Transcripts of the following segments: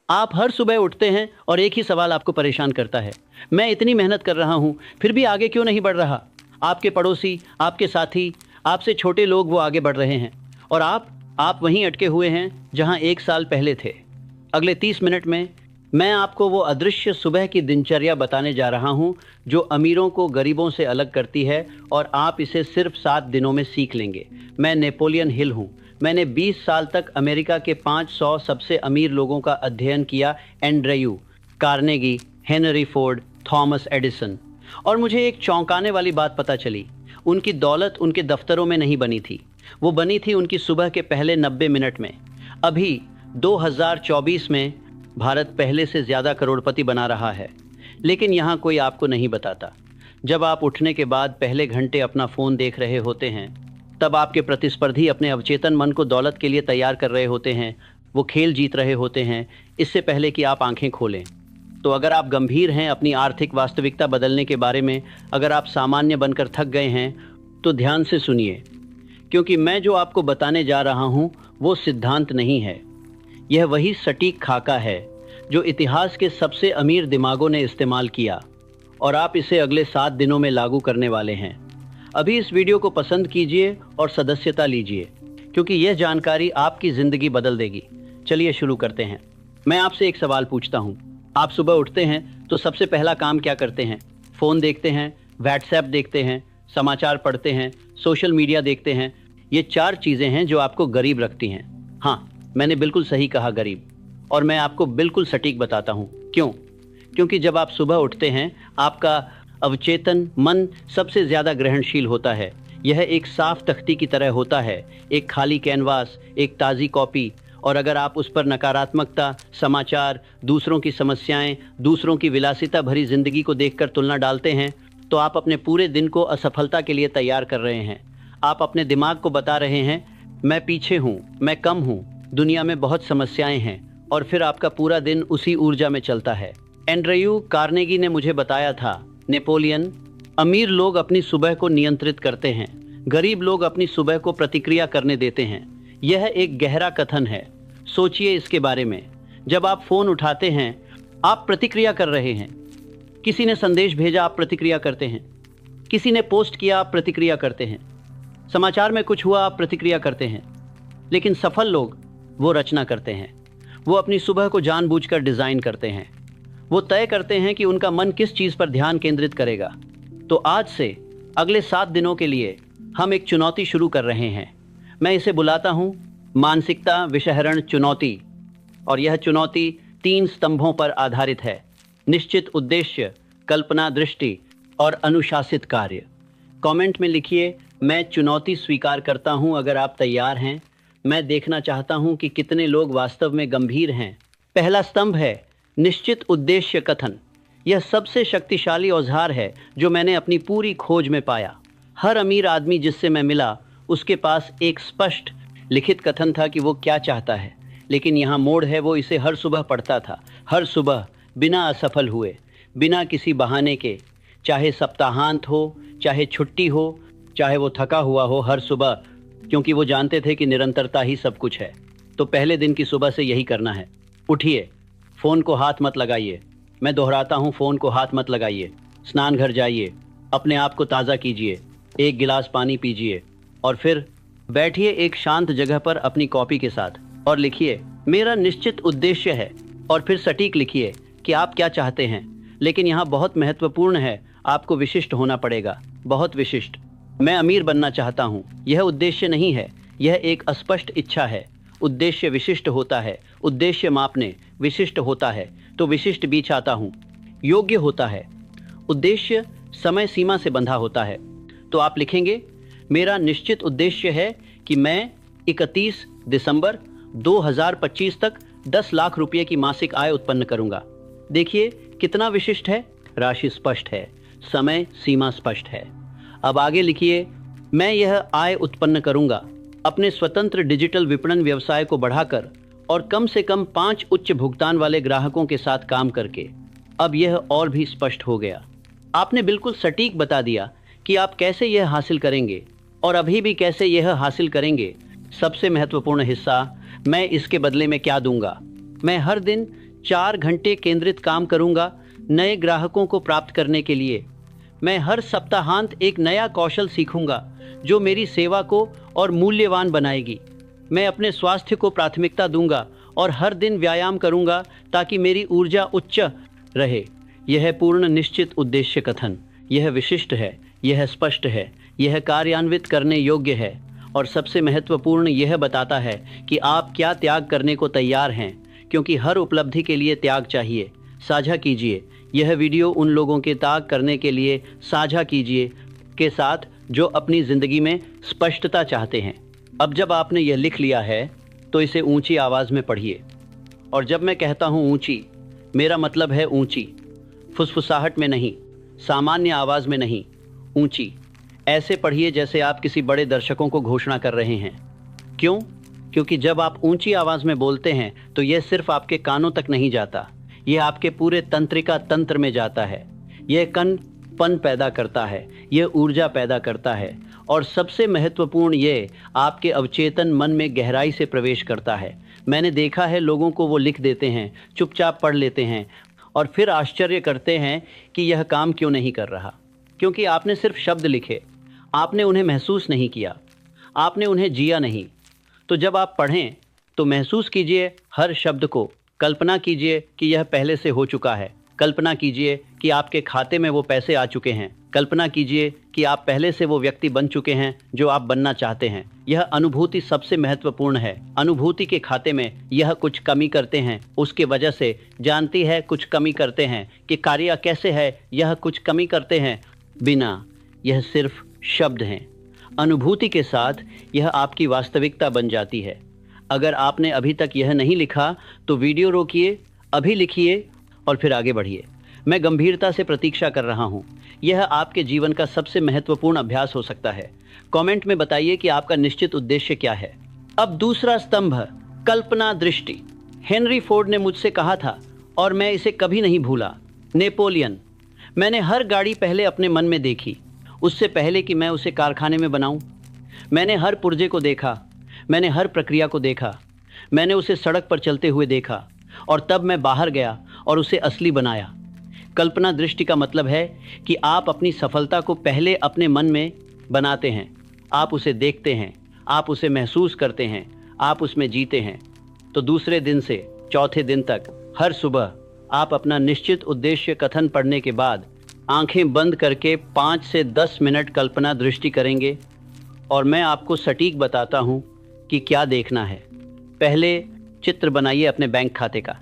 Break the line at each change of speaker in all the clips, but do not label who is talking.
आप हर सुबह उठते हैं और एक ही सवाल आपको परेशान करता है, मैं इतनी मेहनत कर रहा हूँ फिर भी आगे क्यों नहीं बढ़ रहा। आपके पड़ोसी, आपके साथी, आपसे छोटे लोग वो आगे बढ़ रहे हैं और आप वहीं अटके हुए हैं जहाँ एक साल पहले थे। अगले 30 मिनट में मैं आपको वो अदृश्य सुबह की दिनचर्या बताने जा रहा हूँ जो अमीरों को गरीबों से अलग करती है और आप इसे सिर्फ 7 दिनों में सीख लेंगे। मैं नेपोलियन हिल हूँ। मैंने 20 साल तक अमेरिका के 500 सबसे अमीर लोगों का अध्ययन किया, Andrew, Carnegie, Henry Ford, Thomas Edison. और मुझे एक चौंकाने वाली बात पता चली, उनकी दौलत उनके दफ्तरों में नहीं बनी थी, वो बनी थी उनकी सुबह के पहले 90 मिनट में। अभी 2024 में भारत पहले से ज़्यादा करोड़पति बना रहा है, लेकिन यहाँ कोई आपको नहीं बताता। जब आप उठने के बाद पहले घंटे अपना फ़ोन देख रहे होते हैं, तब आपके प्रतिस्पर्धी अपने अवचेतन मन को दौलत के लिए तैयार कर रहे होते हैं। वो खेल जीत रहे होते हैं इससे पहले कि आप आंखें खोलें। तो अगर आप गंभीर हैं अपनी आर्थिक वास्तविकता बदलने के बारे में, अगर आप सामान्य बनकर थक गए हैं, तो ध्यान से सुनिए, क्योंकि मैं जो आपको बताने जा रहा हूँ वो सिद्धांत नहीं है। यह वही सटीक खाका है जो इतिहास के सबसे अमीर दिमागों ने इस्तेमाल किया और आप इसे अगले 7 दिनों में लागू करने वाले हैं। अभी इस वीडियो को पसंद कीजिए और सदस्यता लीजिए, क्योंकि यह जानकारी आपकी ज़िंदगी बदल देगी। चलिए शुरू करते हैं। मैं आपसे एक सवाल पूछता हूँ, आप सुबह उठते हैं तो सबसे पहला काम क्या करते हैं? फ़ोन देखते हैं, व्हाट्सएप देखते हैं, समाचार पढ़ते हैं, सोशल मीडिया देखते हैं। ये 4 चीज़ें हैं जो आपको गरीब रखती हैं। हाँ, मैंने बिल्कुल सही कहा, गरीब। और मैं आपको बिल्कुल सटीक बताता हूँ क्यों। क्योंकि जब आप सुबह उठते हैं, आपका अवचेतन मन सबसे ज़्यादा ग्रहणशील होता है। यह एक साफ तख्ती की तरह होता है, एक खाली कैनवास, एक ताज़ी कॉपी। और अगर आप उस पर नकारात्मकता, समाचार, दूसरों की समस्याएं, दूसरों की विलासिता भरी ज़िंदगी को देखकर तुलना डालते हैं, तो आप अपने पूरे दिन को असफलता के लिए तैयार कर रहे हैं। आप अपने दिमाग को बता रहे हैं, मैं पीछे हूँ, मैं कम हूँ, दुनिया में बहुत समस्याएं हैं। और फिर आपका पूरा दिन उसी ऊर्जा में चलता है। एंड्रयू कार्नेगी ने मुझे बताया था, नेपोलियन, अमीर लोग अपनी सुबह को नियंत्रित करते हैं, गरीब लोग अपनी सुबह को प्रतिक्रिया करने देते हैं। यह एक गहरा कथन है, सोचिए इसके बारे में। जब आप फ़ोन उठाते हैं, आप प्रतिक्रिया कर रहे हैं। किसी ने संदेश भेजा, आप प्रतिक्रिया करते हैं। किसी ने पोस्ट किया, आप प्रतिक्रिया करते हैं। समाचार में कुछ हुआ, आप प्रतिक्रिया करते हैं। लेकिन सफल लोग वो रचना करते हैं। वो अपनी सुबह को जानबूझकर डिज़ाइन करते हैं। वो तय करते हैं कि उनका मन किस चीज़ पर ध्यान केंद्रित करेगा। तो आज से अगले 7 दिनों के लिए हम एक चुनौती शुरू कर रहे हैं। मैं इसे बुलाता हूँ मानसिकता विषहरण चुनौती। और यह चुनौती 3 स्तंभों पर आधारित है: निश्चित उद्देश्य, कल्पना दृष्टि और अनुशासित कार्य। कमेंट में लिखिए, मैं चुनौती स्वीकार करता हूँ, अगर आप तैयार हैं। मैं देखना चाहता हूं कि कितने लोग वास्तव में गंभीर हैं। पहला स्तंभ है निश्चित उद्देश्य कथन। यह सबसे शक्तिशाली औजार है जो मैंने अपनी पूरी खोज में पाया। हर अमीर आदमी जिससे मैं मिला, उसके पास एक स्पष्ट लिखित कथन था कि वो क्या चाहता है। लेकिन यहाँ मोड़ है, वो इसे हर सुबह पढ़ता था, हर सुबह, बिना असफल हुए, बिना किसी बहाने के। चाहे सप्ताहांत हो, चाहे छुट्टी हो, चाहे वो थका हुआ हो, हर सुबह, क्योंकि वो जानते थे कि निरंतरता ही सब कुछ है। तो पहले दिन की सुबह से यही करना है। उठिए, फ़ोन को हाथ मत लगाइए। मैं दोहराता हूँ, फ़ोन को हाथ मत लगाइए। स्नान घर जाइए, अपने आप को ताज़ा कीजिए, 1 गिलास पानी पीजिए और फिर बैठिए एक शांत जगह पर अपनी कॉपी के साथ और लिखिए, मेरा निश्चित उद्देश्य है। और फिर सटीक लिखिए कि आप क्या चाहते हैं। लेकिन यहाँ बहुत महत्वपूर्ण है, आपको विशिष्ट होना पड़ेगा, बहुत विशिष्ट। मैं अमीर बनना चाहता हूँ, यह उद्देश्य नहीं है, यह एक अस्पष्ट इच्छा है। उद्देश्य विशिष्ट होता है, उद्देश्य मापने विशिष्ट होता है, तो विशिष्ट भी चाहता हूँ, योग्य होता है। उद्देश्य समय सीमा से बंधा होता है। तो आप लिखेंगे, मेरा निश्चित उद्देश्य है कि मैं 31 दिसंबर 2025 तक 10 लाख रुपये की मासिक आय उत्पन्न करूंगा। देखिए कितना विशिष्ट है, राशि स्पष्ट है, समय सीमा स्पष्ट है। अब आगे लिखिए, मैं यह आय उत्पन्न करूंगा अपने स्वतंत्र डिजिटल विपणन व्यवसाय को बढ़ाकर और कम से कम 5 उच्च भुगतान वाले ग्राहकों के साथ काम करके। अब यह और भी स्पष्ट हो गया। आपने बिल्कुल सटीक बता दिया कि आप कैसे यह हासिल करेंगे और अभी भी कैसे यह हासिल करेंगे। सबसे महत्वपूर्ण हिस्सा, मैं इसके बदले में क्या दूंगा। मैं हर दिन 4 घंटे केंद्रित काम करूंगा नए ग्राहकों को प्राप्त करने के लिए। मैं हर सप्ताहांत एक नया कौशल सीखूंगा जो मेरी सेवा को और मूल्यवान बनाएगी। मैं अपने स्वास्थ्य को प्राथमिकता दूंगा और हर दिन व्यायाम करूंगा ताकि मेरी ऊर्जा उच्च रहे। यह पूर्ण निश्चित उद्देश्य कथन, यह विशिष्ट है, यह स्पष्ट है, यह कार्यान्वित करने योग्य है और सबसे महत्वपूर्ण यह बताता है कि आप क्या त्याग करने को तैयार हैं, क्योंकि हर उपलब्धि के लिए त्याग चाहिए। साझा कीजिए यह वीडियो उन लोगों के त्याग करने के लिए साझा कीजिए के साथ जो अपनी ज़िंदगी में स्पष्टता चाहते हैं। अब जब आपने यह लिख लिया है तो इसे ऊंची आवाज़ में पढ़िए। और जब मैं कहता हूँ ऊंची, मेरा मतलब है ऊंची, फुसफुसाहट में नहीं, सामान्य आवाज़ में नहीं, ऊंची। ऐसे पढ़िए जैसे आप किसी बड़े दर्शकों को घोषणा कर रहे हैं। क्यों? क्योंकि जब आप ऊंची आवाज़ में बोलते हैं तो यह सिर्फ आपके कानों तक नहीं जाता, यह आपके पूरे तंत्रिका तंत्र में जाता है। यह कणपन पैदा करता है, यह ऊर्जा पैदा करता है और सबसे महत्वपूर्ण ये आपके अवचेतन मन में गहराई से प्रवेश करता है। मैंने देखा है लोगों को वो लिख देते हैं, चुपचाप पढ़ लेते हैं और फिर आश्चर्य करते हैं कि यह काम क्यों नहीं कर रहा। क्योंकि आपने सिर्फ शब्द लिखे, आपने उन्हें महसूस नहीं किया, आपने उन्हें जिया नहीं। तो जब आप पढ़ें तो महसूस कीजिए हर शब्द को, कल्पना कीजिए कि यह पहले से हो चुका है, कल्पना कीजिए कि आपके खाते में वो पैसे आ चुके हैं, कल्पना कीजिए कि आप पहले से वो व्यक्ति बन चुके हैं जो आप बनना चाहते हैं। यह अनुभूति सबसे महत्वपूर्ण है। अनुभूति के खाते में यह कुछ कमी करते हैं, उसके वजह से जानती है कुछ कमी करते हैं कि कार्य कैसे है, यह कुछ कमी करते हैं बिना, यह सिर्फ शब्द हैं। अनुभूति के साथ यह आपकी वास्तविकता बन जाती है। अगर आपने अभी तक यह नहीं लिखा तो वीडियो रोकिए, अभी लिखिए और फिर आगे बढ़िए। मैं गंभीरता से प्रतीक्षा कर रहा हूँ। यह आपके जीवन का सबसे महत्वपूर्ण अभ्यास हो सकता है। कमेंट में बताइए कि आपका निश्चित उद्देश्य क्या है। अब दूसरा स्तंभ, कल्पना दृष्टि। हेनरी फोर्ड ने मुझसे कहा था और मैं इसे कभी नहीं भूला। नेपोलियन। मैंने हर गाड़ी पहले अपने मन में देखी, उससे पहले कि मैं उसे कारखाने में बनाऊं। मैंने हर पुर्जे को देखा, मैंने हर प्रक्रिया को देखा, मैंने उसे सड़क पर चलते हुए देखा और तब मैं बाहर गया और उसे असली बनाया। कल्पना दृष्टि का मतलब है कि आप अपनी सफलता को पहले अपने मन में बनाते हैं, आप उसे देखते हैं, आप उसे महसूस करते हैं, आप उसमें जीते हैं। तो दूसरे दिन से चौथे दिन तक हर सुबह आप अपना निश्चित उद्देश्य कथन पढ़ने के बाद आंखें बंद करके 5 से 10 मिनट कल्पना दृष्टि करेंगे और मैं आपको सटीक बताता हूं कि क्या देखना है। पहले चित्र बनाइए अपने बैंक खाते का।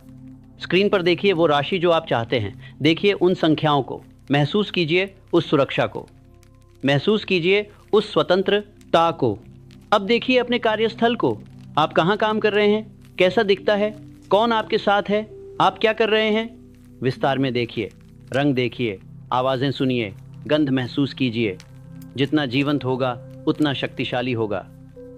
स्क्रीन पर देखिए वो राशि जो आप चाहते हैं, देखिए उन संख्याओं को, महसूस कीजिए उस सुरक्षा को, महसूस कीजिए उस स्वतंत्रता को। अब देखिए अपने कार्यस्थल को, आप कहाँ काम कर रहे हैं, कैसा दिखता है, कौन आपके साथ है, आप क्या कर रहे हैं। विस्तार में देखिए, रंग देखिए, आवाज़ें सुनिए, गंध महसूस कीजिए। जितना जीवंत होगा उतना शक्तिशाली होगा।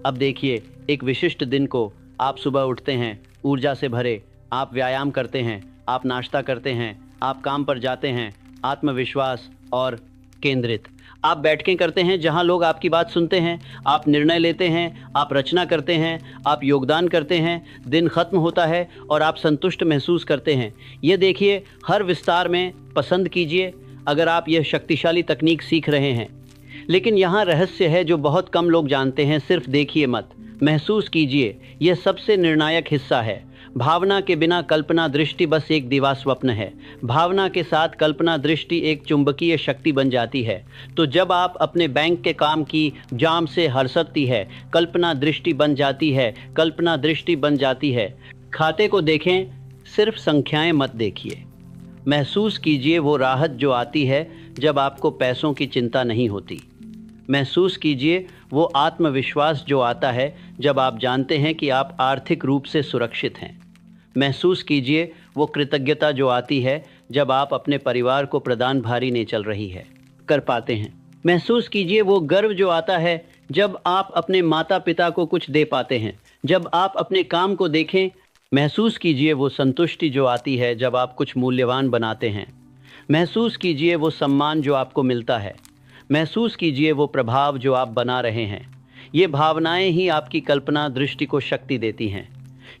अब देखिए एक विशिष्ट दिन को, आप सुबह उठते हैं ऊर्जा से भरे, आप व्यायाम करते हैं, आप नाश्ता करते हैं, आप काम पर जाते हैं, आत्मविश्वास और केंद्रित। आप बैठकें करते हैं जहां लोग आपकी बात सुनते हैं, आप निर्णय लेते हैं, आप रचना करते हैं, आप योगदान करते हैं। दिन खत्म होता है और आप संतुष्ट महसूस करते हैं। ये देखिए हर विस्तार में पसंद कीजिए अगर आप यह शक्तिशाली तकनीक सीख रहे हैं। लेकिन यहाँ रहस्य है जो बहुत कम लोग जानते हैं, सिर्फ देखिए मत, महसूस कीजिए। यह सबसे निर्णायक हिस्सा है। भावना के बिना कल्पना दृष्टि बस एक दिवा स्वप्न है। भावना के साथ कल्पना दृष्टि एक चुंबकीय शक्ति बन जाती है। तो जब आप अपने बैंक के काम की जाम से हरसती है, कल्पना दृष्टि बन जाती है, कल्पना दृष्टि बन जाती है। खाते को देखें, सिर्फ संख्याएं मत देखिए। महसूस कीजिए वो राहत जो आती है जब आपको पैसों की चिंता नहीं होती। महसूस कीजिए वो आत्मविश्वास जो आता है जब आप जानते हैं कि आप आर्थिक रूप से सुरक्षित हैं। महसूस कीजिए वो कृतज्ञता जो आती है जब आप अपने परिवार को प्रदान भारी नहीं चल रही है कर पाते हैं। महसूस कीजिए वो गर्व जो आता है जब आप अपने माता पिता को कुछ दे पाते हैं, जब आप अपने काम को देखें। महसूस कीजिए वो संतुष्टि जो आती है जब आप कुछ मूल्यवान बनाते हैं। महसूस कीजिए वो सम्मान जो आपको मिलता है। महसूस कीजिए वो प्रभाव जो आप बना रहे हैं। ये भावनाएं ही आपकी कल्पना दृष्टि को शक्ति देती हैं,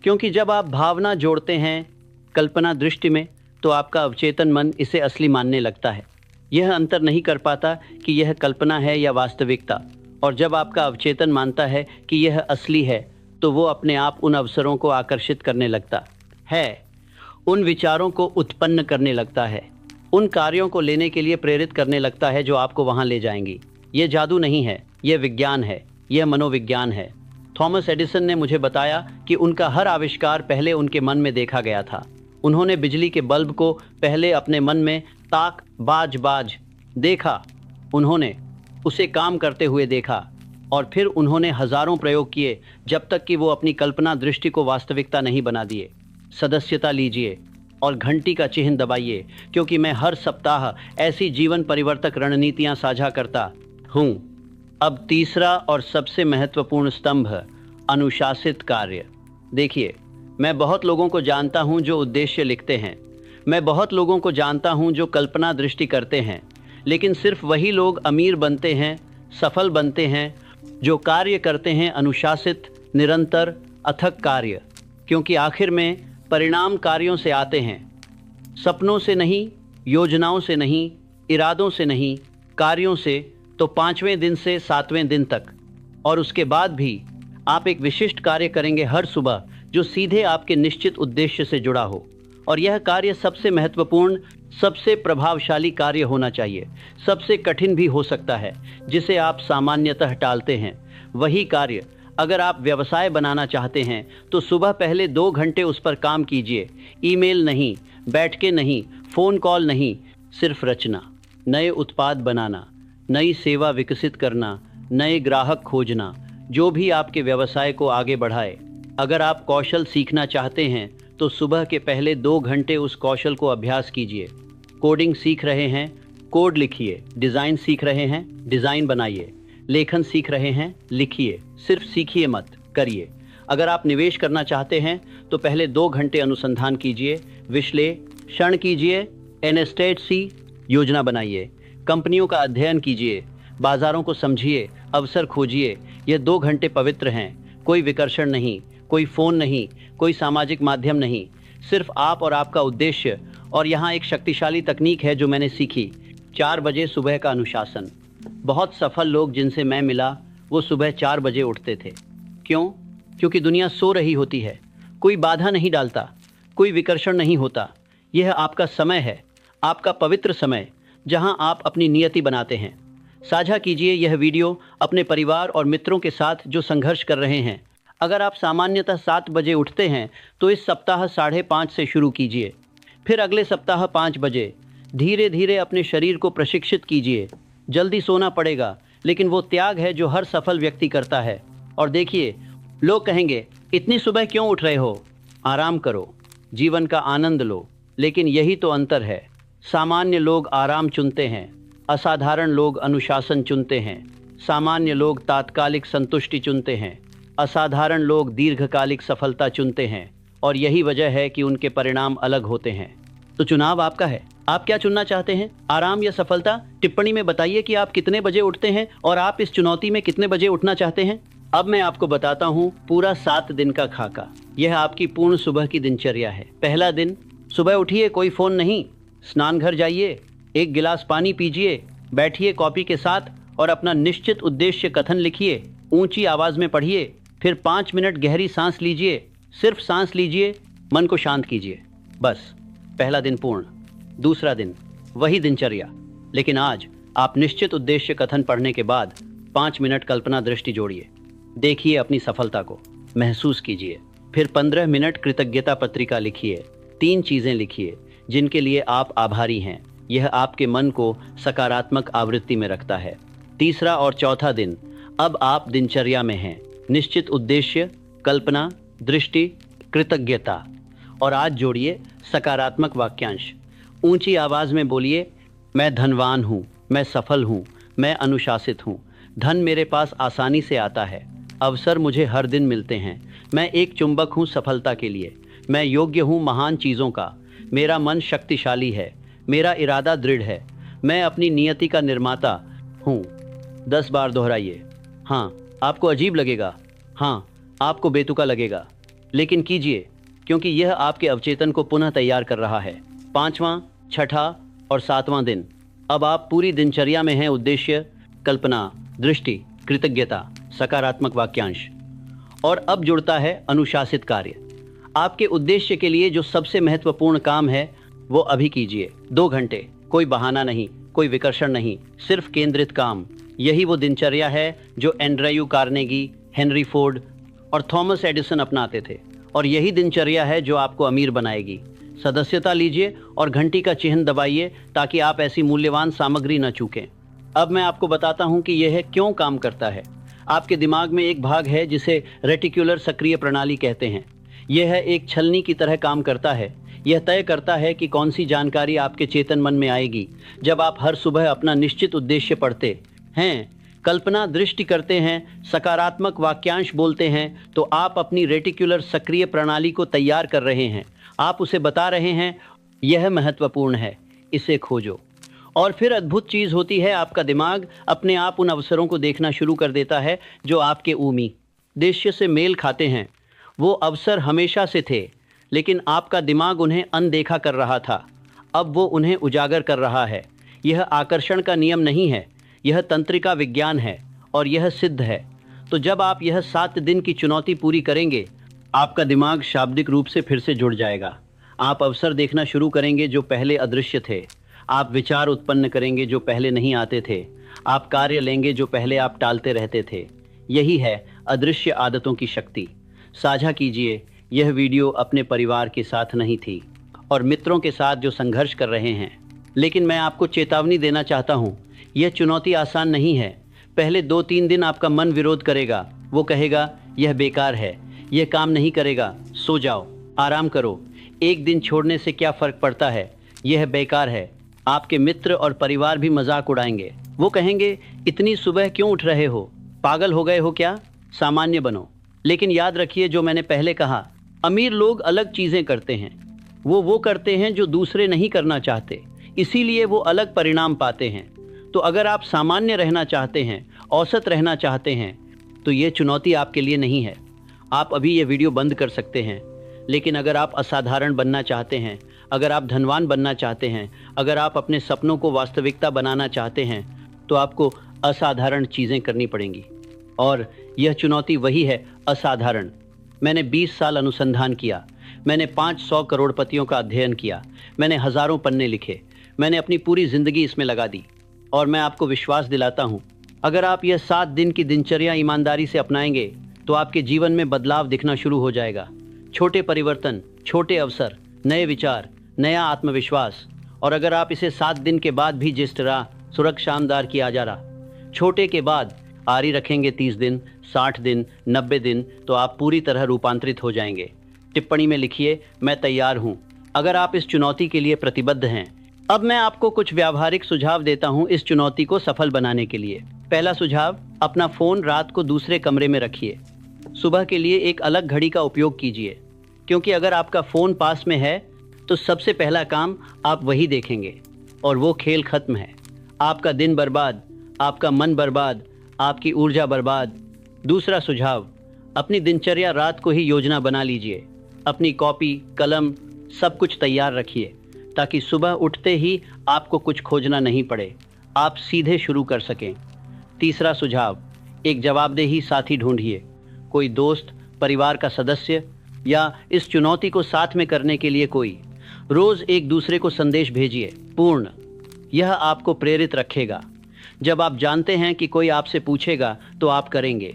क्योंकि जब आप भावना जोड़ते हैं कल्पना दृष्टि में तो आपका अवचेतन मन इसे असली मानने लगता है। यह अंतर नहीं कर पाता कि यह कल्पना है या वास्तविकता। और जब आपका अवचेतन मानता है कि यह असली है, तो वो अपने आप उन अवसरों को आकर्षित करने लगता है, उन विचारों को उत्पन्न करने लगता है, उन कार्यों को लेने के लिए प्रेरित करने लगता है जो आपको वहां ले जाएंगी। यह जादू नहीं है, यह विज्ञान है, यह मनोविज्ञान है। थॉमस एडिसन ने मुझे बताया कि उनका हर आविष्कार पहले उनके मन में देखा गया था। उन्होंने बिजली के बल्ब को पहले अपने मन में ताक बाज बाज देखा, उन्होंने उसे काम करते हुए देखा, और फिर उन्होंने हजारों प्रयोग किए जब तक कि वो अपनी कल्पना दृष्टि को वास्तविकता नहीं बना दिए। सदस्यता लीजिए और घंटी का चिन्ह दबाइए, क्योंकि मैं हर सप्ताह ऐसी जीवन परिवर्तक रणनीतियां साझा करता हूं। अब तीसरा और सबसे महत्वपूर्ण स्तंभ, अनुशासित कार्य। देखिए, मैं बहुत लोगों को जानता हूं जो उद्देश्य लिखते हैं, मैं बहुत लोगों को जानता हूं जो कल्पना दृष्टि करते हैं, लेकिन सिर्फ वही लोग अमीर बनते हैं, सफल बनते हैं, जो कार्य करते हैं अनुशासित, निरंतर, अथक कार्य। क्योंकि आखिर में परिणाम कार्यों से आते हैं, सपनों से नहीं, योजनाओं से नहीं, इरादों से नहीं, कार्यों से। तो 5वें दिन से 7वें दिन तक, और उसके बाद भी आप एक विशिष्ट कार्य करेंगे हर सुबह जो सीधे आपके निश्चित उद्देश्य से जुड़ा हो। और यह कार्य सबसे महत्वपूर्ण, सबसे प्रभावशाली कार्य होना चाहिए, सबसे कठिन भी हो सकता है, जिसे आप सामान्यतः टालते हैं। वही कार्य, अगर आप व्यवसाय बनाना चाहते हैं तो सुबह पहले 2 घंटे उस पर काम कीजिए। ईमेल नहीं, बैठके नहीं, फ़ोन कॉल नहीं, सिर्फ रचना, नए उत्पाद बनाना, नई सेवा विकसित करना, नए ग्राहक खोजना, जो भी आपके व्यवसाय को आगे बढ़ाए। अगर आप कौशल सीखना चाहते हैं तो सुबह के पहले 2 घंटे उस कौशल को अभ्यास कीजिए। कोडिंग सीख रहे हैं, कोड लिखिए। डिज़ाइन सीख रहे हैं, डिज़ाइन बनाइए। लेखन सीख रहे हैं, लिखिए। सिर्फ सीखिए मत, करिए। अगर आप निवेश करना चाहते हैं तो पहले 2 घंटे अनुसंधान कीजिए, विश्लेषण कीजिए, एनएसटेसी योजना बनाइए, कंपनियों का अध्ययन कीजिए, बाजारों को समझिए, अवसर खोजिए। ये 2 घंटे पवित्र हैं, कोई विकर्षण नहीं, कोई फ़ोन नहीं, कोई सामाजिक माध्यम नहीं, सिर्फ आप और आपका उद्देश्य। और यहाँ एक शक्तिशाली तकनीक है जो मैंने सीखी, 4 बजे सुबह का अनुशासन। बहुत सफल लोग जिनसे मैं मिला वो सुबह 4 बजे उठते थे। क्यों? क्योंकि दुनिया सो रही होती है, कोई बाधा नहीं डालता, कोई विकर्षण नहीं होता। यह आपका समय है, आपका पवित्र समय, जहां आप अपनी नियति बनाते हैं। साझा कीजिए यह वीडियो अपने परिवार और मित्रों के साथ जो संघर्ष कर रहे हैं। अगर आप सामान्यतः 7 बजे उठते हैं तो इस सप्ताह 5:30 से शुरू कीजिए, फिर अगले सप्ताह 5 बजे। धीरे धीरे अपने शरीर को प्रशिक्षित कीजिए। जल्दी सोना पड़ेगा, लेकिन वो त्याग है जो हर सफल व्यक्ति करता है। और देखिए, लोग कहेंगे, इतनी सुबह क्यों उठ रहे हो? आराम करो, जीवन का आनंद लो। लेकिन यही तो अंतर है। सामान्य लोग आराम चुनते हैं, असाधारण लोग अनुशासन चुनते हैं। सामान्य लोग तात्कालिक संतुष्टि चुनते हैं, असाधारण लोग दीर्घकालिक सफलता चुनते हैं। और यही वजह है कि उनके परिणाम अलग होते हैं। तो चुनाव आपका है, आप क्या चुनना चाहते हैं, आराम या सफलता? टिप्पणी में बताइए कि आप कितने बजे उठते हैं और आप इस चुनौती में कितने बजे उठना चाहते हैं। अब मैं आपको बताता हूँ पूरा 7 दिन का खाका। यह आपकी पूर्ण सुबह की दिनचर्या है। पहला दिन, सुबह उठिए, कोई फ़ोन नहीं, स्नान घर जाइए, 1 गिलास पानी पीजिए, बैठिए कॉपी के साथ और अपना निश्चित उद्देश्य कथन लिखिए, ऊंची आवाज़ में पढ़िए। फिर 5 मिनट गहरी सांस लीजिए, सिर्फ सांस लीजिए, मन को शांत कीजिए। बस, पहला दिन पूर्ण। दूसरा दिन, वही दिनचर्या, लेकिन आज आप निश्चित उद्देश्य कथन पढ़ने के बाद 5 मिनट कल्पना दृष्टि जोड़िए। देखिए अपनी सफलता को, महसूस कीजिए। फिर 15 मिनट कृतज्ञता पत्रिका लिखिए। 3 चीज़ें लिखिए जिनके लिए आप आभारी हैं। यह आपके मन को सकारात्मक आवृत्ति में रखता है। तीसरा और चौथा दिन, अब आप दिनचर्या में हैं। निश्चित उद्देश्य, कल्पना, दृष्टि, कृतज्ञता। और आज जोड़िए सकारात्मक वाक्यांश। ऊंची आवाज़ में बोलिए, मैं धनवान हूँ, मैं सफल हूँ, मैं अनुशासित हूँ। धन मेरे पास आसानी से आता है, अवसर मुझे हर दिन मिलते हैं। मैं एक चुंबक हूँ सफलता के लिए, मैं योग्य हूँ महान चीज़ों का। मेरा मन शक्तिशाली है, मेरा इरादा दृढ़ है, मैं अपनी नियति का निर्माता हूँ। 10 बार दोहराइए। हाँ, आपको अजीब लगेगा, हाँ, आपको बेतुका लगेगा, लेकिन कीजिए, क्योंकि यह आपके अवचेतन को पुनः तैयार कर रहा है। 5वां, 6ठा और 7वां दिन। अब आप पूरी दिनचर्या में हैं। उद्देश्य, कल्पना, दृष्टि, कृतज्ञता, सकारात्मक वाक्यांश। और अब जुड़ता है अनुशासित कार्य। आपके उद्देश्य के लिए जो सबसे महत्वपूर्ण काम है वो अभी कीजिए। 2 घंटे, कोई बहाना नहीं, कोई विकर्षण नहीं, सिर्फ केंद्रित काम। यही वो दिनचर्या है जो एंड्रयू कार्नेगी, हेनरी फोर्ड और थॉमस एडिसन अपनाते थे। और यही दिनचर्या है जो आपको अमीर बनाएगी। सदस्यता लीजिए और घंटी का चिन्ह दबाइए ताकि आप ऐसी मूल्यवान सामग्री न चूकें। अब मैं आपको बताता हूं कि यह क्यों काम करता है। आपके दिमाग में एक भाग है जिसे रेटिकुलर सक्रिय प्रणाली कहते हैं। यह एक छलनी की तरह काम करता है। यह तय करता है कि कौन सी जानकारी आपके चेतन मन में आएगी। जब आप हर सुबह अपना निश्चित उद्देश्य पढ़ते हैं, कल्पना, दृष्टि करते हैं, सकारात्मक वाक्यांश बोलते हैं, तो आप अपनी रेटिकुलर सक्रिय प्रणाली को तैयार कर रहे हैं। आप उसे बता रहे हैं, यह महत्वपूर्ण है, इसे खोजो। और फिर अद्भुत चीज़ होती है, आपका दिमाग अपने आप उन अवसरों को देखना शुरू कर देता है जो आपके उद्देश्य से मेल खाते हैं। वो अवसर हमेशा से थे, लेकिन आपका दिमाग उन्हें अनदेखा कर रहा था। अब वो उन्हें उजागर कर रहा है। यह आकर्षण का नियम नहीं है, यह तंत्रिका विज्ञान है और यह सिद्ध है। तो जब आप यह 7 दिन की चुनौती पूरी करेंगे, आपका दिमाग शाब्दिक रूप से फिर से जुड़ जाएगा। आप अवसर देखना शुरू करेंगे जो पहले अदृश्य थे। आप विचार उत्पन्न करेंगे जो पहले नहीं आते थे। आप कार्य लेंगे जो पहले आप टालते रहते थे। यही है अदृश्य आदतों की शक्ति। साझा कीजिए। यह वीडियो अपने परिवार के साथ नहीं थी और मित्रों के साथ जो संघर्ष कर रहे हैं। लेकिन मैं आपको चेतावनी देना चाहता हूँ, यह चुनौती आसान नहीं है। पहले 2-3 दिन आपका मन विरोध करेगा। वो कहेगा, यह बेकार है, यह काम नहीं करेगा, सो जाओ, आराम करो, एक दिन छोड़ने से क्या फ़र्क पड़ता है, यह बेकार है। आपके मित्र और परिवार भी मजाक उड़ाएंगे। वो कहेंगे, इतनी सुबह क्यों उठ रहे हो, पागल हो गए हो क्या, सामान्य बनो। लेकिन याद रखिए जो मैंने पहले कहा, अमीर लोग अलग चीज़ें करते हैं। वो करते हैं जो दूसरे नहीं करना चाहते, इसीलिए वो अलग परिणाम पाते हैं। तो अगर आप सामान्य रहना चाहते हैं, औसत रहना चाहते हैं, तो ये चुनौती आपके लिए नहीं है। आप अभी ये वीडियो बंद कर सकते हैं। लेकिन अगर आप असाधारण बनना चाहते हैं, अगर आप धनवान बनना चाहते हैं, अगर आप अपने सपनों को वास्तविकता बनाना चाहते हैं, तो आपको असाधारण चीज़ें करनी पड़ेंगी। और यह चुनौती वही है, असाधारण। मैंने 20 साल अनुसंधान किया। मैंने 500 करोड़पतियों का अध्ययन किया। मैंने हज़ारों पन्ने लिखे। मैंने अपनी पूरी ज़िंदगी इसमें लगा दी। और मैं आपको विश्वास दिलाता हूँ, अगर आप यह 7 दिन की दिनचर्या ईमानदारी से अपनाएंगे, तो आपके जीवन में बदलाव दिखना शुरू हो जाएगा। छोटे परिवर्तन, छोटे अवसर, नए विचार, नया आत्मविश्वास। और अगर आप इसे 7 दिन के बाद भी जिस तरह सुरक्षा शानदार किया जा रहा, छोटे के बाद आरी रखेंगे 30 दिन, 60 दिन, 90 दिन, तो आप पूरी तरह रूपांतरित हो जाएंगे। टिप्पणी में लिखिए, मैं तैयार हूँ, अगर आप इस चुनौती के लिए प्रतिबद्ध हैं। अब मैं आपको कुछ व्यावहारिक सुझाव देता हूँ इस चुनौती को सफल बनाने के लिए। पहला सुझाव, अपना फ़ोन रात को दूसरे कमरे में रखिए। सुबह के लिए एक अलग घड़ी का उपयोग कीजिए, क्योंकि अगर आपका फ़ोन पास में है तो सबसे पहला काम आप वही देखेंगे और वो खेल खत्म है। आपका दिन बर्बाद, आपका मन बर्बाद, आपकी ऊर्जा बर्बाद। दूसरा सुझाव, अपनी दिनचर्या रात को ही योजना बना लीजिए। अपनी कॉपी, कलम, सब कुछ तैयार रखिए ताकि सुबह उठते ही आपको कुछ खोजना नहीं पड़े, आप सीधे शुरू कर सकें। तीसरा सुझाव, एक जवाबदेही साथी ढूंढिए। कोई दोस्त, परिवार का सदस्य या इस चुनौती को साथ में करने के लिए कोई। रोज़ एक दूसरे को संदेश भेजिए, पूर्ण। यह आपको प्रेरित रखेगा। जब आप जानते हैं कि कोई आपसे पूछेगा तो आप करेंगे।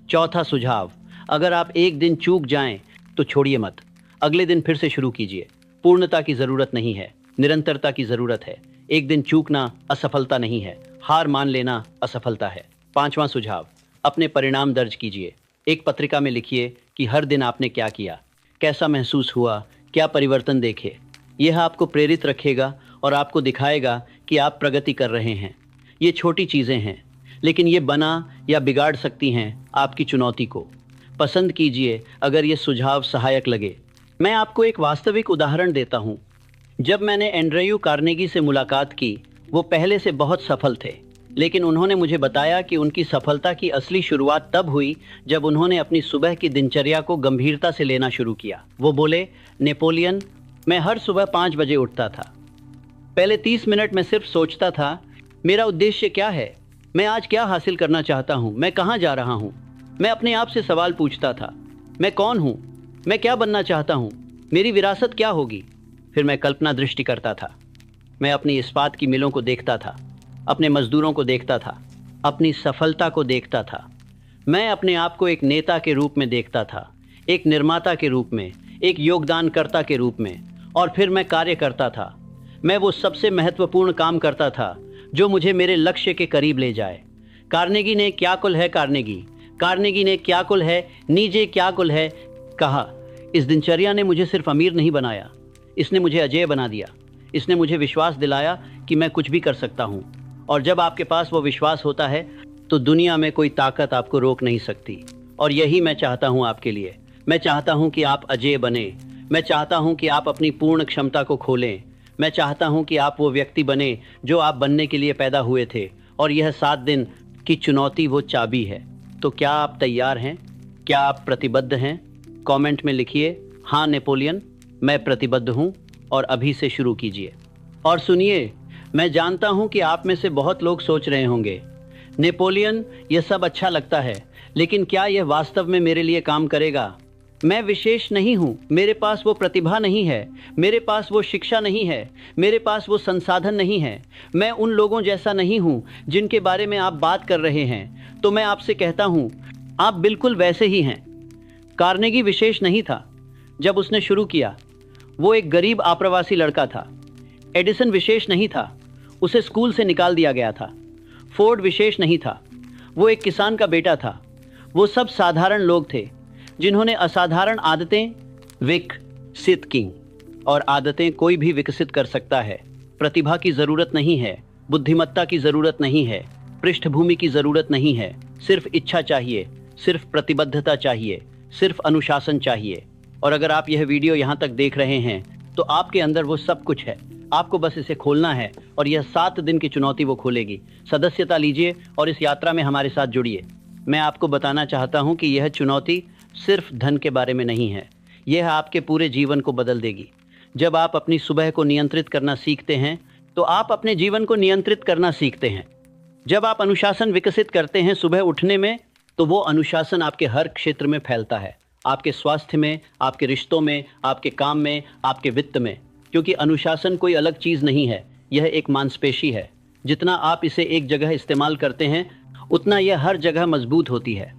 चौथा सुझाव, अगर आप एक दिन चूक जाएं तो छोड़िए मत, अगले दिन फिर से शुरू कीजिए। पूर्णता की ज़रूरत नहीं है, निरंतरता की ज़रूरत है। एक दिन चूकना असफलता नहीं है, हार मान लेना असफलता है। पांचवा सुझाव, अपने परिणाम दर्ज कीजिए। एक पत्रिका में लिखिए कि हर दिन आपने क्या किया, कैसा महसूस हुआ, क्या परिवर्तन देखे। यह आपको प्रेरित रखेगा और आपको दिखाएगा कि आप प्रगति कर रहे हैं। ये छोटी चीज़ें हैं, लेकिन ये बना या बिगाड़ सकती हैं आपकी चुनौती को। पसंद कीजिए अगर ये सुझाव सहायक लगे। मैं आपको एक वास्तविक उदाहरण देता हूँ। जब मैंने एंड्रयू कार्नेगी से मुलाकात की, वो पहले से बहुत सफल थे। लेकिन उन्होंने मुझे बताया कि उनकी सफलता की असली शुरुआत तब हुई जब उन्होंने अपनी सुबह की दिनचर्या को गंभीरता से लेना शुरू किया। वो बोले, नेपोलियन, मैं हर सुबह 5 बजे उठता था। पहले 30 मिनट में सिर्फ सोचता था, मेरा उद्देश्य क्या है, मैं आज क्या हासिल करना चाहता हूँ, मैं कहाँ जा रहा हूँ। मैं अपने आप से सवाल पूछता था, मैं कौन हूँ, मैं क्या बनना चाहता हूँ, मेरी विरासत क्या होगी। फिर मैं कल्पना दृष्टि करता था। मैं अपनी इस्पात की मिलों को देखता था, अपने मजदूरों को देखता था, अपनी सफलता को देखता था। मैं अपने आप को एक नेता के रूप में देखता था, एक निर्माता के रूप में, एक योगदानकर्ता के रूप में। और फिर मैं कार्य करता था। मैं वो सबसे महत्वपूर्ण काम करता था जो मुझे मेरे लक्ष्य के करीब ले जाए। कार्नेगी ने क्या कुल है कार्नेगी ने क्या कुल है, नीचे क्या कुल है कहा। इस दिनचर्या ने मुझे सिर्फ अमीर नहीं बनाया, इसने मुझे अजेय बना दिया। इसने मुझे विश्वास दिलाया कि मैं कुछ भी कर सकता हूँ। और जब आपके पास वो विश्वास होता है तो दुनिया में कोई ताकत आपको रोक नहीं सकती। और यही मैं चाहता हूँ आपके लिए। मैं चाहता हूँ कि आप अजेय बने। मैं चाहता हूँ कि आप अपनी पूर्ण क्षमता को खोलें। मैं चाहता हूँ कि आप वो व्यक्ति बने जो आप बनने के लिए पैदा हुए थे। और यह 7 दिन की चुनौती वो चाबी है। तो क्या आप तैयार हैं? क्या आप प्रतिबद्ध हैं? कमेंट में लिखिए, हाँ नेपोलियन, मैं प्रतिबद्ध हूँ। और अभी से शुरू कीजिए। और सुनिए, मैं जानता हूँ कि आप में से बहुत लोग सोच रहे होंगे, नेपोलियन, यह सब अच्छा लगता है, लेकिन क्या यह वास्तव में मेरे लिए काम करेगा? मैं विशेष नहीं हूँ, मेरे पास वो प्रतिभा नहीं है, मेरे पास वो शिक्षा नहीं है, मेरे पास वो संसाधन नहीं है। मैं उन लोगों जैसा नहीं हूँ जिनके बारे में आप बात कर रहे हैं। तो मैं आपसे कहता हूँ, आप बिल्कुल वैसे ही हैं। कार्नेगी विशेष नहीं था जब उसने शुरू किया। वो एक गरीब आप्रवासी लड़का था। एडिसन विशेष नहीं था, उसे स्कूल से निकाल दिया गया था। फोर्ड विशेष नहीं था, वो एक किसान का बेटा था। वो सब साधारण लोग थे जिन्होंने असाधारण आदतें विकसित की। और आदतें कोई भी विकसित कर सकता है। प्रतिभा की ज़रूरत नहीं है, बुद्धिमत्ता की ज़रूरत नहीं है, पृष्ठभूमि की ज़रूरत नहीं है। सिर्फ इच्छा चाहिए, सिर्फ प्रतिबद्धता चाहिए, सिर्फ अनुशासन चाहिए। और अगर आप यह वीडियो यहाँ तक देख रहे हैं तो आपके अंदर वो सब कुछ है। आपको बस इसे खोलना है और यह 7 दिन की चुनौती वो खोलेगी। सदस्यता लीजिए और इस यात्रा में हमारे साथ जुड़िए। मैं आपको बताना चाहता हूँ कि यह चुनौती सिर्फ धन के बारे में नहीं है, यह आपके पूरे जीवन को बदल देगी। जब आप अपनी सुबह को नियंत्रित करना सीखते हैं तो आप अपने जीवन को नियंत्रित करना सीखते हैं। जब आप अनुशासन विकसित करते हैं सुबह उठने में, तो वो अनुशासन आपके हर क्षेत्र में फैलता है। आपके स्वास्थ्य में, आपके रिश्तों में, आपके काम में, आपके वित्त में। क्योंकि अनुशासन कोई अलग चीज़ नहीं है, यह एक मांसपेशी है। जितना आप इसे एक जगह इस्तेमाल करते हैं उतना यह हर जगह मजबूत होती है।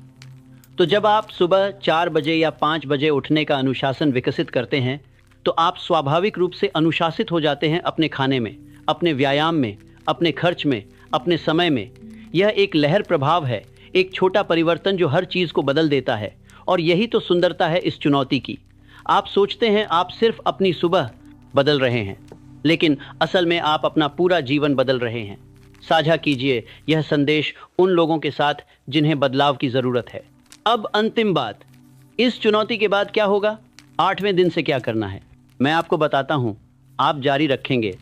तो जब आप सुबह 4 बजे या 5 बजे उठने का अनुशासन विकसित करते हैं तो आप स्वाभाविक रूप से अनुशासित हो जाते हैं अपने खाने में, अपने व्यायाम में, अपने खर्च में, अपने समय में। यह एक लहर प्रभाव है, एक छोटा परिवर्तन जो हर चीज़ को बदल देता है। और यही तो सुंदरता है इस चुनौती की। आप सोचते हैं आप सिर्फ अपनी सुबह बदल रहे हैं, लेकिन असल में आप अपना पूरा जीवन बदल रहे हैं। साझा कीजिए यह संदेश उन लोगों के साथ जिन्हें बदलाव की ज़रूरत है। अब अंतिम बात, इस चुनौती के बाद क्या होगा? 8वें दिन से क्या करना है मैं आपको बताता हूँ। आप जारी रखेंगे,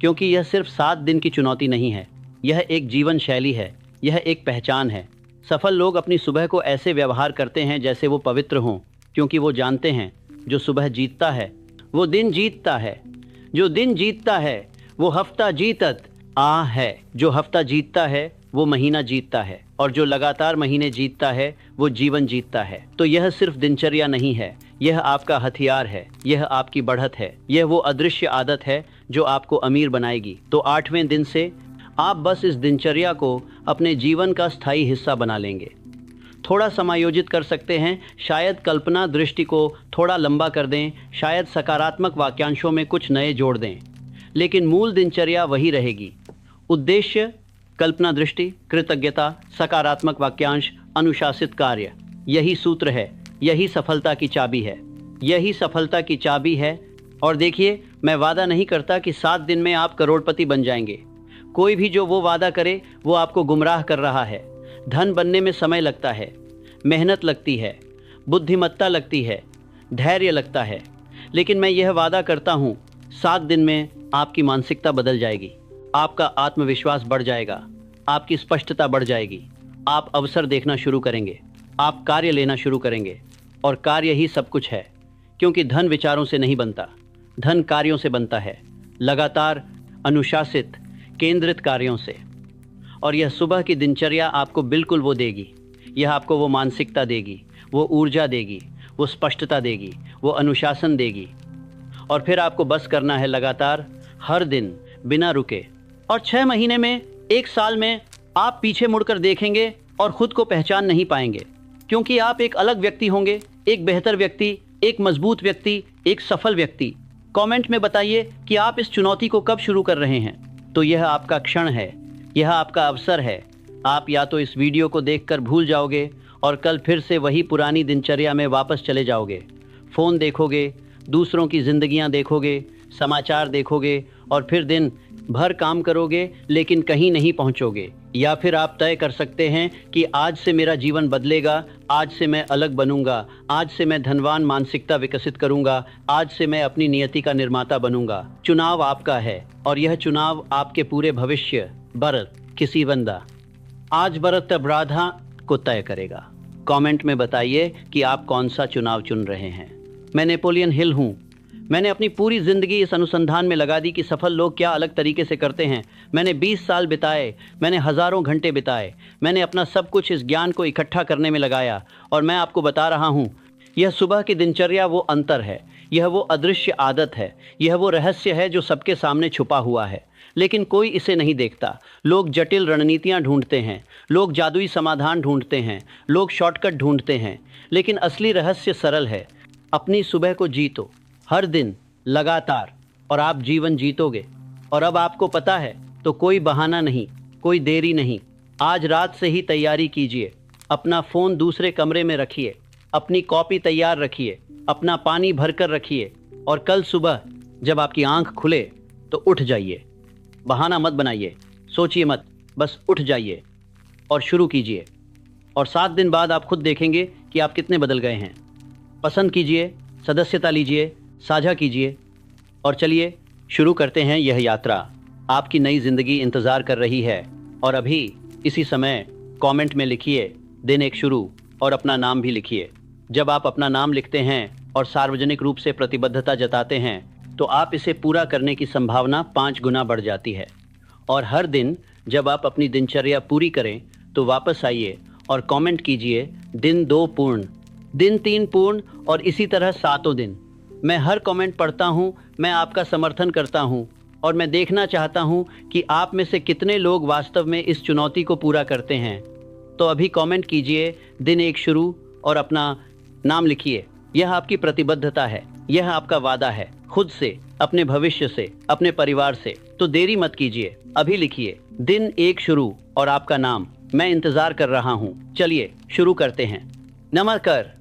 क्योंकि यह सिर्फ 7 दिन की चुनौती नहीं है, यह एक जीवन शैली है, यह एक पहचान है। सफल लोग अपनी सुबह को ऐसे व्यवहार करते हैं जैसे वो पवित्र हों, क्योंकि वो जानते हैं जो सुबह जीतता है वो दिन जीतता है, जो दिन जीतता है वो हफ्ता जीतत है, जो हफ्ता जीतता है वो महीना जीतता है, और जो लगातार महीने जीतता है वो जीवन जीतता है। तो यह सिर्फ दिनचर्या नहीं है, यह आपका हथियार है, यह आपकी बढ़त है, यह वो अदृश्य आदत है जो आपको अमीर बनाएगी। तो 8वें दिन से आप बस इस दिनचर्या को अपने जीवन का स्थायी हिस्सा बना लेंगे। थोड़ा समायोजित कर सकते हैं, शायद कल्पना दृष्टि को थोड़ा लंबा कर दें, शायद सकारात्मक वाक्यांशों में कुछ नए जोड़ दें, लेकिन मूल दिनचर्या वही रहेगी। उद्देश्य, कल्पना दृष्टि, कृतज्ञता, सकारात्मक वाक्यांश, अनुशासित कार्य। यही सूत्र है, यही सफलता की चाबी है, यही सफलता की चाबी है। और देखिए, मैं वादा नहीं करता कि 7 दिन में आप करोड़पति बन जाएंगे। कोई भी जो वो वादा करे वो आपको गुमराह कर रहा है। धन बनने में समय लगता है, मेहनत लगती है, बुद्धिमत्ता लगती है, धैर्य लगता है, लेकिन मैं यह वादा करता हूँ 7 दिन में आपकी मानसिकता बदल जाएगी, आपका आत्मविश्वास बढ़ जाएगा, आपकी स्पष्टता बढ़ जाएगी। आप अवसर देखना शुरू करेंगे, आप कार्य लेना शुरू करेंगे, और कार्य ही सब कुछ है। क्योंकि धन विचारों से नहीं बनता, धन कार्यों से बनता है, लगातार अनुशासित केंद्रित कार्यों से। और यह सुबह की दिनचर्या आपको बिल्कुल वो देगी। यह आपको वो मानसिकता देगी, वो ऊर्जा देगी, वो स्पष्टता देगी, वो अनुशासन देगी। और फिर आपको बस करना है लगातार, हर दिन, बिना रुके। और 6 महीने में, 1 साल में आप पीछे मुड़कर देखेंगे और खुद को पहचान नहीं पाएंगे। क्योंकि आप एक अलग व्यक्ति होंगे, एक बेहतर व्यक्ति, एक मजबूत व्यक्ति, एक सफल व्यक्ति। कमेंट में बताइए कि आप इस चुनौती को कब शुरू कर रहे हैं। तो यह आपका क्षण है, यह आपका अवसर है। आप या तो इस वीडियो को देखकर भूल जाओगे और कल फिर से वही पुरानी दिनचर्या में वापस चले जाओगे। फ़ोन देखोगे, दूसरों की ज़िंदगियां देखोगे, समाचार देखोगे और फिर दिन भर काम करोगे लेकिन कहीं नहीं पहुंचोगे। या फिर आप तय कर सकते हैं कि आज से मेरा जीवन बदलेगा, आज से मैं अलग बनूंगा, आज से मैं धनवान मानसिकता विकसित करूंगा, आज से मैं अपनी नियति का निर्माता बनूंगा। चुनाव आपका है और यह चुनाव आपके पूरे भविष्य बरत किसी बंदा आज बरत अपराधा को तय करेगा। कमेंट में बताइए कि आप कौन सा चुनाव चुन रहे हैं। मैं नेपोलियन हिल हूँ। मैंने अपनी पूरी ज़िंदगी इस अनुसंधान में लगा दी कि सफल लोग क्या अलग तरीके से करते हैं। मैंने 20 साल बिताए, मैंने हज़ारों घंटे बिताए, मैंने अपना सब कुछ इस ज्ञान को इकट्ठा करने में लगाया और मैं आपको बता रहा हूँ, यह सुबह की दिनचर्या वो अंतर है, यह वो अदृश्य आदत है, यह वो रहस्य है जो सबके सामने छुपा हुआ है, लेकिन कोई इसे नहीं देखता। लोग जटिल रणनीतियाँ ढूंढते हैं, लोग जादुई समाधान ढूंढते हैं, लोग शॉर्टकट ढूंढते हैं, लेकिन असली रहस्य सरल है। अपनी सुबह को जीतो, हर दिन, लगातार, और आप जीवन जीतोगे। और अब आपको पता है तो कोई बहाना नहीं, कोई देरी नहीं। आज रात से ही तैयारी कीजिए। अपना फ़ोन दूसरे कमरे में रखिए, अपनी कॉपी तैयार रखिए, अपना पानी भरकर रखिए, और कल सुबह जब आपकी आंख खुले तो उठ जाइए। बहाना मत बनाइए, सोचिए मत, बस उठ जाइए और शुरू कीजिए। और 7 दिन बाद आप खुद देखेंगे कि आप कितने बदल गए हैं। पसंद कीजिए, सदस्यता लीजिए, साझा कीजिए, और चलिए शुरू करते हैं यह यात्रा। आपकी नई ज़िंदगी इंतज़ार कर रही है। और अभी इसी समय कमेंट में लिखिए दिन 1 शुरू और अपना नाम भी लिखिए। जब आप अपना नाम लिखते हैं और सार्वजनिक रूप से प्रतिबद्धता जताते हैं तो आप इसे पूरा करने की संभावना 5 गुना बढ़ जाती है। और हर दिन जब आप अपनी दिनचर्या पूरी करें तो वापस आइए और कमेंट कीजिए दिन 2 पूर्ण, दिन 3 पूर्ण, और इसी तरह 7 दिन। मैं हर कमेंट पढ़ता हूँ, मैं आपका समर्थन करता हूँ और मैं देखना चाहता हूँ कि आप में से कितने लोग वास्तव में इस चुनौती को पूरा करते हैं। तो अभी कमेंट कीजिए दिन 1 शुरू और अपना नाम लिखिए। यह आपकी प्रतिबद्धता है, यह आपका वादा है, खुद से, अपने भविष्य से, अपने परिवार से। तो देरी मत कीजिए, अभी लिखिए दिन 1 शुरू और आपका नाम। मैं इंतजार कर रहा हूँ। चलिए शुरू करते हैं। नमस्कार।